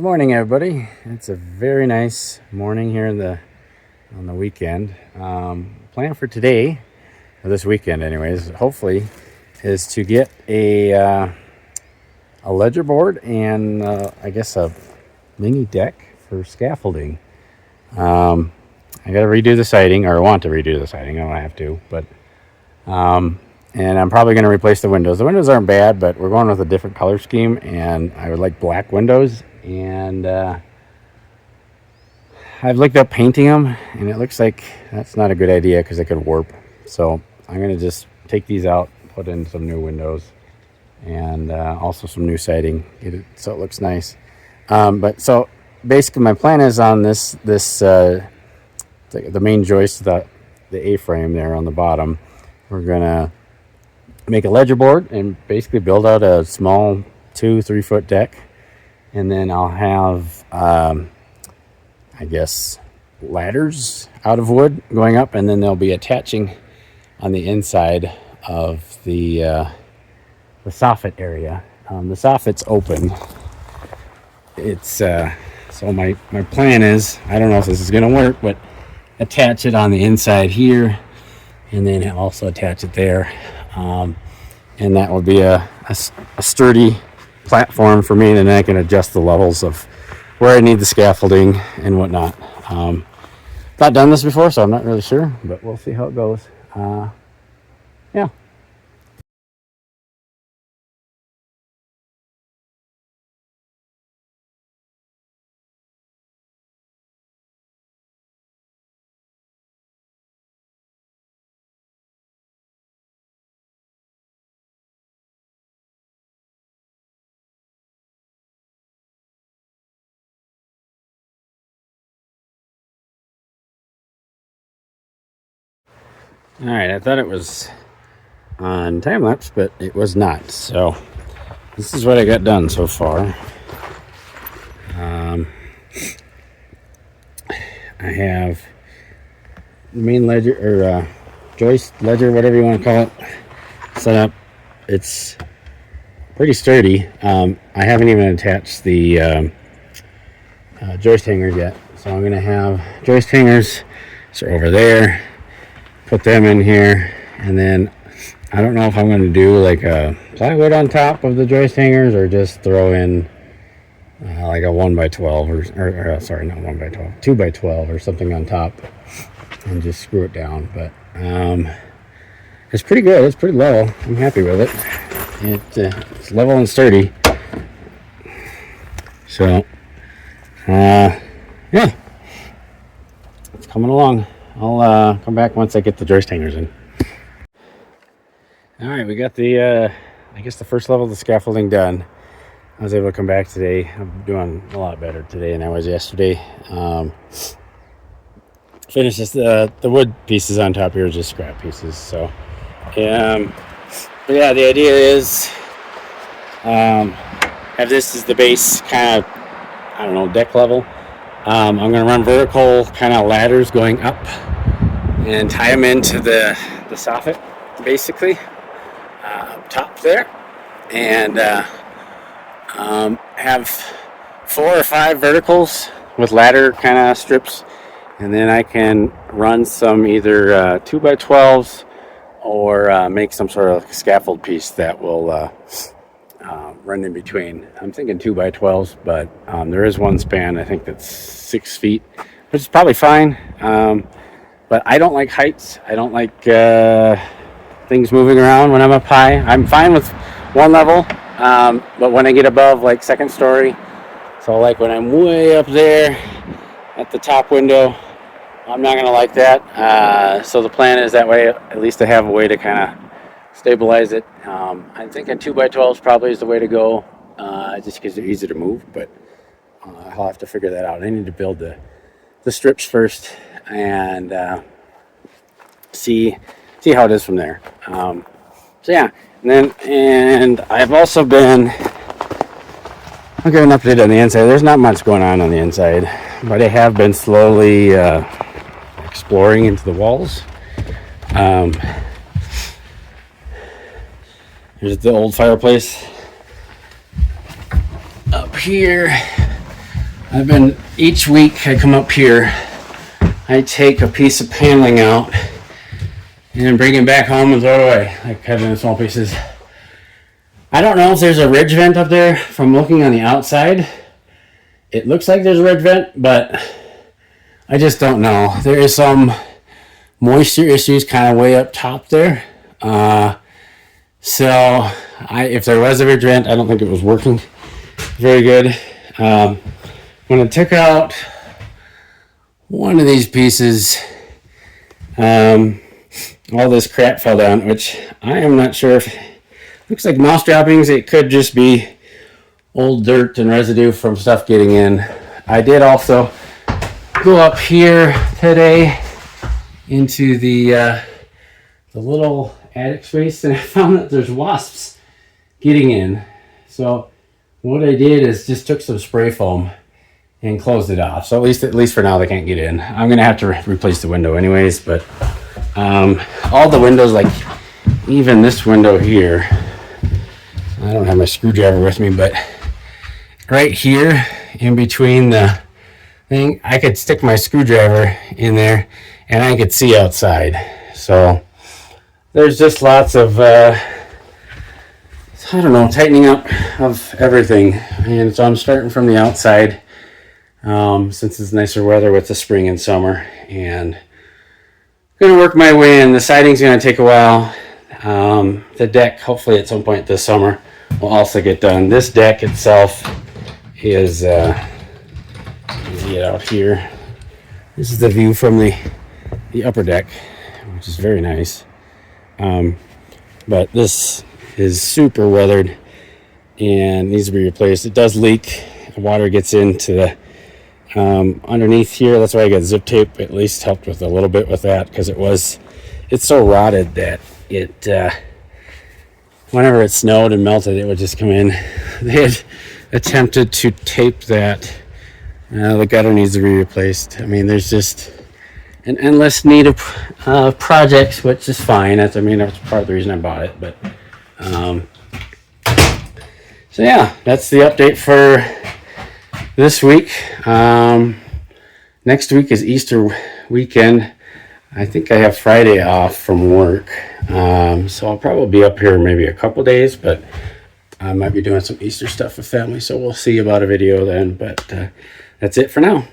morning, everybody. It's a very nice morning here on the weekend. Plan for today, or this weekend, anyways. Hopefully, is to get a ledger board and I guess a mini deck for scaffolding. I got to redo the siding, or I want to redo the siding. I don't have to, but and I'm probably going to replace the windows. The windows aren't bad, but we're going with a different color scheme, and I would like black windows. And I've looked up painting them, and it looks like that's not a good idea because they could warp. So I'm going to just take these out, put in some new windows, and also some new siding, get it so it looks nice. But so basically, my plan is on this the main joist, the A-frame there on the bottom. We're gonna make a ledger board and basically build out a small 2-3 foot deck, and then I'll have I guess ladders out of wood going up, and then they'll be attaching on the inside of the soffit area. The soffit's open. It's so my plan is, I don't know if this is gonna work, but attach it on the inside here, and then also attach it there, and that will be a sturdy platform for me, and then I can adjust the levels of where I need the scaffolding and whatnot. Not done this before, so I'm not really sure, but we'll see how it goes. Yeah. All right, I thought it was on time lapse, but it was not. So this is what I got done so far. I have the main ledger, or joist ledger, whatever you want to call it, set up. It's pretty sturdy. I haven't even attached the joist hangers yet, so I'm going to have joist hangers over there. Put them in here, and then I don't know if I'm going to do like a plywood on top of the joist hangers, or just throw in like a 1x12 or sorry, not 1x12, 2x12 or something on top, and just screw it down. But it's pretty good. It's pretty level. I'm happy with it. It's level and sturdy. So yeah, it's coming along. I'll come back once I get the joist hangers in. All right, we got the I guess the first level of the scaffolding done. I was able to come back today. I'm doing a lot better today than I was yesterday. Finished this, the wood pieces on top here are just scrap pieces. So but yeah, the idea is have this as the base, kind of, I don't know, deck level. I'm going to run vertical kind of ladders going up and tie them into the soffit, basically, up top there, and have 4 or 5 verticals with ladder kind of strips, and then I can run some either 2x12s or make some sort of scaffold piece that will run in between. I'm thinking 2x12s, but there is one span, I think, that's 6 feet, which is probably fine. But I don't like heights. I don't like things moving around when I'm up high. I'm fine with one level, but when I get above, like, second story, so like when I'm way up there at the top window, I'm not gonna like that. So the plan is that way, at least I have a way to kind of stabilize it. I think a 2x12 probably is the way to go, just because they're easy to move, but I'll have to figure that out. I need to build the strips first, and see how it is from there. So yeah, and I've also been, I'll give an update on the inside. There's not much going on the inside, but I have been slowly exploring into the walls. Here's the old fireplace up here. Each week I come up here, I take a piece of paneling out and bring it back home and throw it away, like cut it in small pieces. I don't know if there's a ridge vent up there. From looking on the outside, it looks like there's a ridge vent, but I just don't know. There is some moisture issues kind of way up top there. So if there was a ridge vent, I don't think it was working very good. When I took out one of these pieces, all this crap fell down, which I am not sure if looks like mouse droppings. It could just be old dirt and residue from stuff getting in. I did also go up here today into the little attic space, and I found that there's wasps getting in. So what I did is just took some spray foam and closed it off. So at least for now they can't get in. I'm gonna have to replace the window anyways, but all the windows, like even this window here, I don't have my screwdriver with me, but right here in between the thing, I could stick my screwdriver in there and I could see outside. So there's just lots of I don't know, tightening up of everything. And so I'm starting from the outside, since it's nicer weather with the spring and summer, and gonna work my way in. The siding's gonna take a while. The deck, hopefully at some point this summer, will also get done. This deck itself is out here. This is the view from the upper deck, which is very nice. But this is super weathered and needs to be replaced. It does leak. The water gets into the underneath here. That's why I got zip tape. At least helped with a little bit with that, because it's so rotted that it whenever it snowed and melted, it would just come in. They had attempted to tape that. The gutter needs to be replaced. I mean, there's just an endless need of projects, which is fine. That's part of the reason I bought it. But so yeah, that's the update for this week. Next week is Easter weekend. I think I have Friday off from work, so I'll probably be up here maybe a couple days, but I might be doing some Easter stuff with family, so we'll see about a video then. But that's it for now.